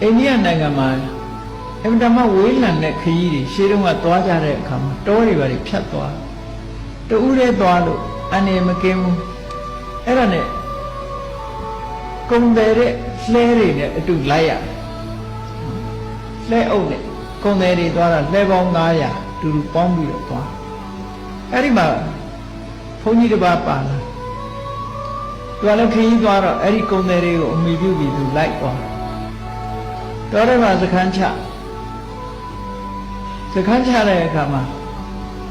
အိန္ဒိယနိုင်ငံမှာအမှန်တမ်းဝေးလံတဲ့ခရီးတွေရှေးတုန်းကသွားကြတဲ့အခါမှာတောတွေပါတွေဖြတ်သွားတူးရဲသွားလို့အနေမကင်းဘူးအဲ့ဒါနဲ့ကုန်တယ်တဲ့လှဲတွေနဲ့အတူလိုက်ရလှဲအုပ်နဲ့ကုန်တယ်တွေသွားတာလှဲပေါင်း900တူတူပေါင်းပြီးတော့သွားအဲ့ဒီမှာဘုန်းကြီးတစ်ပါးပါလာသူကလည်းခရီးသွားတော့အဲ့ဒီကုန်တယ်တွေကိုအမိပြုပြီးသူလိုက်သွားတော်တယ်မှာစခန်းချတဲ့အခါမှာ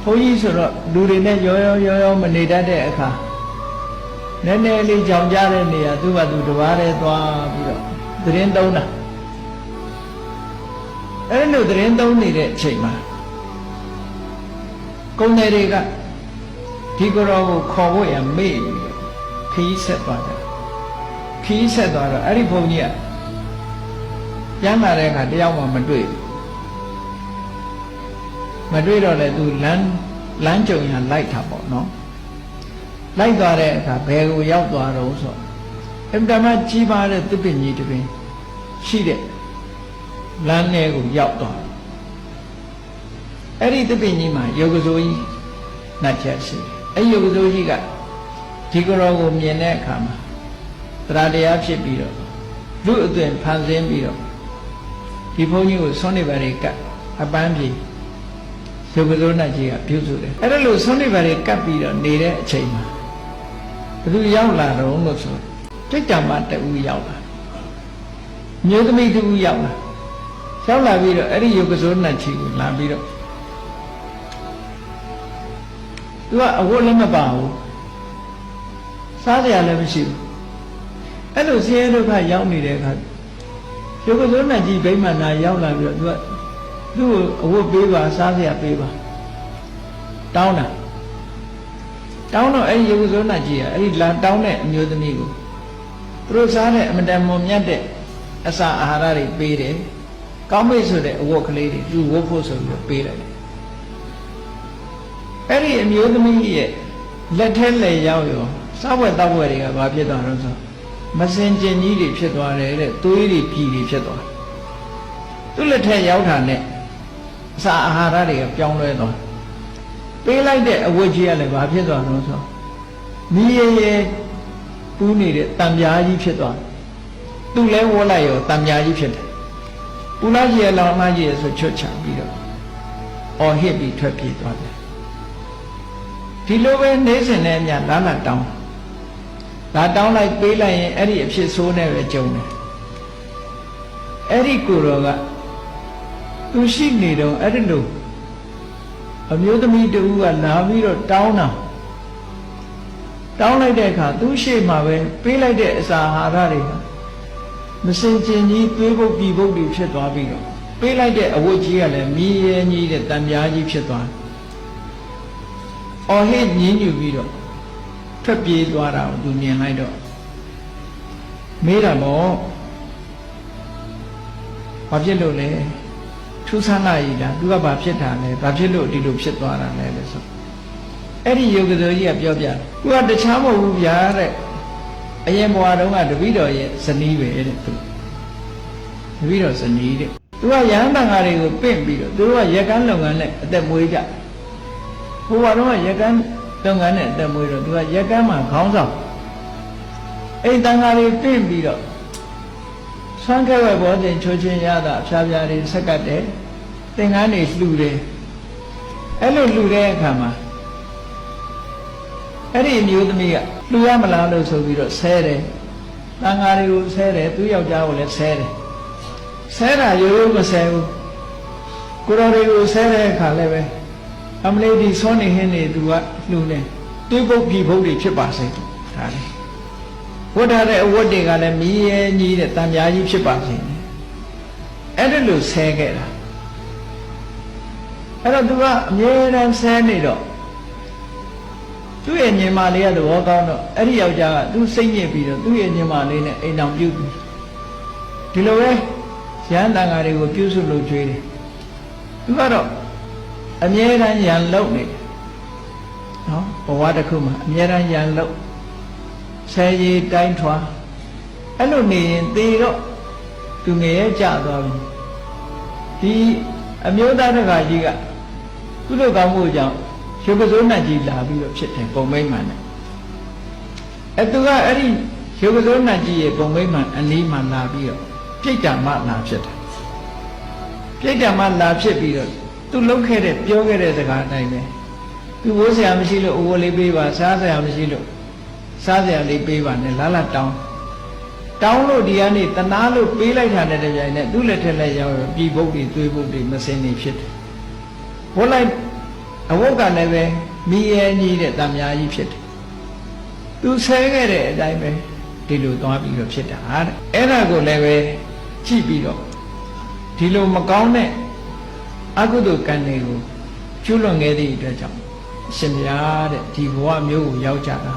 ဘုန်းကြီးဆိုတော့လူတွေနဲ့ရောမနေတတ်တဲ့အခါနည်းနည်းလေးကြောင်ကြတဲ့နေရာသူ့ဘာသူတပါးတည်းသွားပြီးတော့သတင်းသုံးတာအဲ့လိုသတင်းသုံးနေတဲ့အချိန်မှာကုန်တယ်တွေကဒီကိုယ်တော်ကိုခေါ်ဖို့ရမေ့ပြီးတော့ခီးဆက်သွားတယ်ခီးဆက်သွားတော့အဲ့ဒီဘုန်းကြီးကပြန်လာတဲ့အခါတယောက်မှမတွေ့တော့လေသူလမ်းကြုံရလိုက်တာပေါ့နော်လိုက်သွားတဲ့အခါဘယ်ကိုရောက်သွားတော့ဆိုအမှန်တမ်းကြီးပါတဲ့သစ်ပင်ကြီးတစ်ပင်ရှိတဲ့လမ်းထဲကိုရောက်သွားအဲ့ဒီသစ်ပင်ကြီးမှာယောဂစိုးကြီးနတ်ချက်ရှိတယ်အဲ့ယောဂစိုးကြီးကဒီကိုယ်တော်ကိုမြင်တဲ့အခါမှာတရားတရားဖြစ်ပြီးတော့လူအသွင်ဖန်ဆင်းပြီးတော့ဒီဘုန်းကြီးကိုဆွမ်းနေပါလေကပ်အပန်းပြေယောဂစိုးနတ်ကြီးကပြုစုတယ်အဲ့ဒါလို့ဆွမ်းနေပါလေကပ်ပြီးတော့နေတဲ့အချိန်မှာဘယ်သူရောက်လာတော့လို့ဆိုတိတ်တမတူရောက်လာမျိုးသမီးတူရောက်လာပြီးတော့အဲ့ဒီယောဂစိုးနတ်ကြီးကိုလာပြီးတော့သူကအဝတ်လည်းမပါဘူးစားကြရလည်းမရှိဘူးအဲ့လိုဆင်းရဲဒုက္ခရောက်နေတဲ့အခါယောဂစိုးနတ်ကြီးဗိမာန်နာရောက်လာပြီးတော့သူ့ကိုအဝတ်ပေးပါစားကြရပေးပါတောင်းတော့အဲ့ဒီယောဂစိုးနတ်ကြီးကအဲ့ဒီလာတောင်းတဲ့အမျိုးသမီးကိုသူတို့စားတဲ့အမတန်မွန်မြတ်တဲ့အစာအာဟာရတွေပေးတယ်ကောင်းမိတ်ဆိုတဲ့အဝတ်ကလေးတွေသူဝတ်ဖို့ဆိုပြီးပေးလိုက်တယ်အဲ့ဒီအမျိုးသမီးရဲ့လက်ထဲလေရောက်ရောစားဝတ်တောက်ဝတ်တွေကဘာဖြစ်သွားတော့ဆိုမစင်ကျင်ကြီးတွေဖြစ်သွားတယ်တဲ့သွေးတွေပြည်တွေဖြစ်သွားသူ့လက်ထဲရောက်တာနဲ့အစာအာဟာရတွေကပြောင်းလဲသွားပေးလိုက်တဲ့အဝတ်ကြီးကလည်းဘာဖြစ်သွားတော့ဆိုမီးရဲပူးနေတဲ့တံပြားကြီးဖြစ်သွားသူ့လဲဝတ်လိုက်ရောတံပြားကြီးဖြစ်တယ်ပူလာကြီးရဲ့လောင်မကြီးရဲ့ဆိုချွတ်ချပြီးတော့အော်ဟစ်ပြီးထွက်ပြေးသွားတယ်ဒီလိုပဲနေစဉ်နဲ့အမျှလာတောင်းလိုက်ပေးလိုက်ရင်အဲ့ဒီအဖြစ်ဆိုးနဲ့ပဲကြုံတယ်အဲ့ဒီကိုယ်တော်ကသူရှိနေတော့အဲ့ဒီလိုအမျိုးသမီးတူကလာပြီးတော့တောင်းလိုက်တဲ့အခါသူရှိမှပဲပေးလိုက်တဲ့အစာအာဟာရတွေကမစင်ကျင်ကြီးသွေးပုတ်ပြည်ပုတ်တွေဖြစ်သွားပြီးတော့ပေးလိုက်တဲ့အဝတ်ကြီးကလည်းမြည်ရဲကြီးတဲ့တံပြားကြီးဖြစ်သွားအော်ဟစ်ညင်းညူပြီးတော့ထွက်ပြေးသွားတာကိုသူမြင်လိုက်တော့မေးတာပေါ့ဘာဖြစ်လို့လဲထူးဆန်းလာရည်လားသူကဘာဖြစ်တာလဲဘာဖြစ်လို့ဒီလိုဖြစ်သွားတာလဲလို့ဆိုအဲ့ဒီယောဂစိုးကြီးကပြောပြသူကတခြားမဟုတ်ဘူးဗျာတဲ့အရင်ဘဝတုန်းကတပည့်တော်ရဲ့ဇနီးပဲတဲ့သူတပည့်တော်ဇနီးတဲ့သူကရဟန်းတန်ဃာတွေကိုပင့်ပြီးတော့သူတို့ကရက်ကန်းလုပ်ငန်းနဲ့အသက်မွေးကြဘဝတုန်းကရက်ကန်းလုပ်ငန်းနဲ့အသက်မွေးတော့သူကရက်ကန်းမှာခေါင်းဆောင်အဲ့တန်ဃာတွေပင့်ပြီးတော့ဆွမ်းခဲဝဲဘောတင်ချိုးချင်းရတာအဖျားဖျားတွေဆက်ကတ်တယ်သင်္ကန်းတွေလှူတယ်အဲ့လိုလှူတဲ့အခါမှာအဲ့ဒီအမျိုးသမီးကလှူရမလားလို့ဆိုပြီးတော့ဆဲတယ်တန်ဃာတွေကိုဆဲတယ်သူယောက်ျားကိုလည်းဆဲတယ်ဆဲတာရိုးရိုးမဆဲဘူးကိုတော်တွေကိုဆဲတဲ့အခါလည်းပဲအမလေးဒီစောနေဟင်းနေသူကလှူနေသွေးပုတ်ပြည်ပုတ်တွေဖြစ်ပါစေဒါလေဝတ်ထားတဲ့အဝတ်တွေကလည်းမီးရဲကြီးတဲ့တံပြားကြီးဖြစ်ပါစေအဲ့ဒါလို့ဆဲခဲ့တာအဲ့တော့သူကအမြဲတမ်းဆဲနေတော့သူ့ရဲ့ညီမလေးကသဘောကောင်းတော့အဲ့ဒီယောက်ျားကသူစိတ်ညစ်ပြီးတော့သူ့ရဲ့ညီမလေးနဲ့အိမ်တော်ပြုပြီးဒီလိုပဲရဟန်းတန်ဃာတွေကိုပြုစုလို့ကြွေးတယ်သူကတော့အမြဲတမ်းရန်လုပ်နေတယ်နော်ဘဝတစ်ခုမှာအမြဲတမ်းရန်လုပ်ဆဲရီတိုင်းထွာအဲ့လိုနေရင်သေတော့သူ သူငရဲကြသွားပြီဒီအမျိုးသားတစ်ခါကြီးကသူ့လိုကောင်းမှုကြောင့်ရွှေပစိုးနတ်ကြီးလာပြီးတော့ဖြစ်တယ်ပုံမိမ့်မှန်နဲ့သူကအဲ့ဒီရွှေပစိုးနတ်ကြီးရဲ့ပုံမိမ့်မှန်အနီးမှလာပြီးတော့ပြိတ္တမလာဖြစ်တယ်ပြိတ္တမလာဖြစ်ပြီးတော့သူလှုပ်ခဲ့တဲ့ပြောခဲ့တဲ့စကားအတိုင်းပဲသူဘိုးဆရာမရှိလို့အိုးလေးပေးပါစားဆရာမရှိလို့စားဆရာလေးပေးပါနဲ့လာလာတောင်းလို့ဒီကနေတနာလို့ပေးလိုက်တာနဲ့တပြိုင်နက်သူ့လက်ထက်လက်ရောက်ပြည်ပုတ်တွေသွေးပုတ်တွေမစင်းနေဖြစ်တယ်ဘိုးလိုက်အဝတ်ကလည်းပဲမိရဲကြီးတဲ့တံမြာကြီးဖြစ်တယ်သူဆဲခဲ့တဲ့အတိုင်းပဲဒီလိုသွားပြီးတော့ဖြစ်တာတဲ့အဲ့ဒါကိုလည်းပဲကြည့်ပြီးတော့ဒီလိုမကောင်းတဲ့အကုသိုလ်ကံတွေကိုကျွလွန်ခဲ့သည့်အတွက်ကြောင့်ရှင်ဗျာတဲ့ဒီဘဝမျိုးကိုရောက်ကြတာ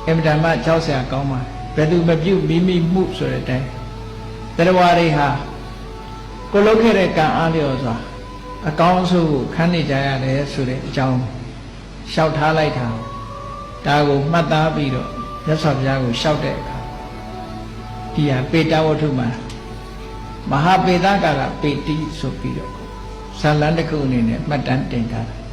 အမြဲတမ်းကြောက်စရာကောင်းပါဘယ်သူမပြုတ်မိမိမှုဆိုတဲ့အတိုင်းတရားတွေဟာကိုလုပ်ခဲ့တဲ့ကံအားလျော်စွာအကောင်းဆုံးကိုခန်းနေကြရတယ်ဆိုတဲ့အကြောင်းလျှောက်ထားလိုက်တာဒါကိုမှတ်သားပြီးတော့မြတ်စွာဘုရားကိုလျှောက်တဲ့အခါဒီဟာပေတဝတ္ထုမှာမဟာပေတကာလပေတိဆိုပြီးတော့ဇာလန်တစ်ခုအနေနဲ့မှတ်တမ်းတင်ထားတယ်